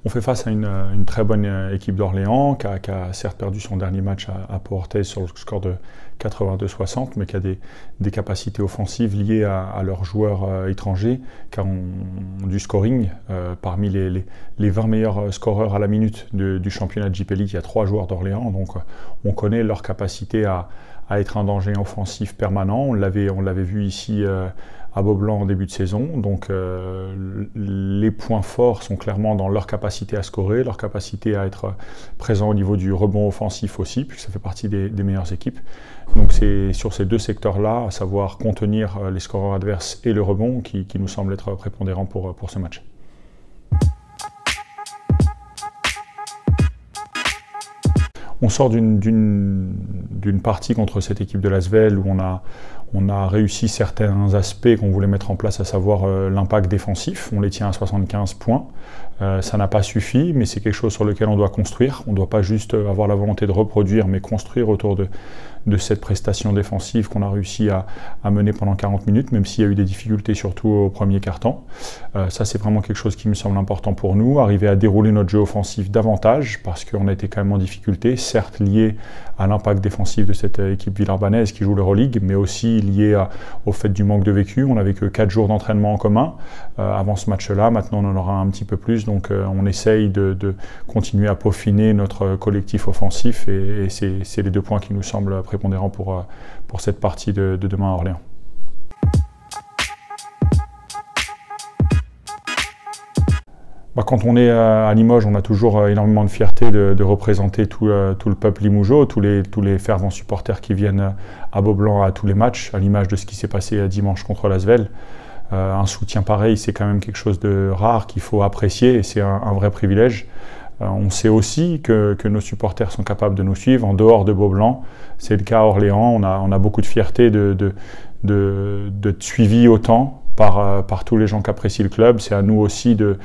On fait face à une très bonne équipe d'Orléans qui a certes perdu son dernier match à Pau-Orthez sur le score de 82-60, mais qui a des capacités offensives liées à leurs joueurs étrangers, qui ont du scoring. Parmi les 20 meilleurs scoreurs à la minute du championnat de JP League, il y a 3 joueurs d'Orléans, donc on connaît leur capacité à être un danger offensif permanent. On l'avait vu ici à Beaublanc en début de saison. Donc les points forts sont clairement dans leur capacité à scorer, leur capacité à être présent au niveau du rebond offensif aussi, puisque ça fait partie des meilleures équipes. Donc c'est sur ces 2 secteurs-là, à savoir contenir les scoreurs adverses et le rebond, qui nous semble être prépondérant pour ce match. On sort d'une partie contre cette équipe de l'Asvel où on a réussi certains aspects qu'on voulait mettre en place, à savoir l'impact défensif. On les tient à 75 points. Ça n'a pas suffi, mais c'est quelque chose sur lequel on doit construire. On ne doit pas juste avoir la volonté de reproduire, mais construire autour de cette prestation défensive qu'on a réussi à mener pendant 40 minutes, même s'il y a eu des difficultés, surtout au premier quart-temps. Ça, c'est vraiment quelque chose qui me semble important pour nous. Arriver à dérouler notre jeu offensif davantage, parce qu'on a été quand même en difficulté, certes lié à l'impact défensif de cette équipe villeurbannaise qui joue l'Euroleague, mais aussi lié au fait du manque de vécu. On n'avait que 4 jours d'entraînement en commun avant ce match-là. Maintenant, on en aura un petit peu plus. Donc, on essaye de continuer à peaufiner notre collectif offensif. Et c'est les 2 points qui nous semblent prépondérants pour cette partie de demain à Orléans. Quand on est à Limoges, on a toujours énormément de fierté de représenter tout le peuple limougeot, tous les fervents supporters qui viennent à Beaublanc à tous les matchs, à l'image de ce qui s'est passé dimanche contre l'Asvel. Un soutien pareil, c'est quand même quelque chose de rare qu'il faut apprécier, et c'est un vrai privilège. On sait aussi que nos supporters sont capables de nous suivre en dehors de Beaublanc. C'est le cas à Orléans. On a beaucoup de fierté d'être suivis autant par tous les gens qui apprécient le club. C'est à nous aussi de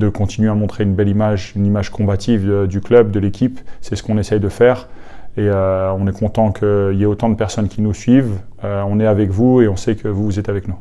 continuer à montrer une belle image, une image combative du club, de l'équipe. C'est ce qu'on essaye de faire. Et on est content qu'il y ait autant de personnes qui nous suivent. On est avec vous et on sait que vous êtes avec nous.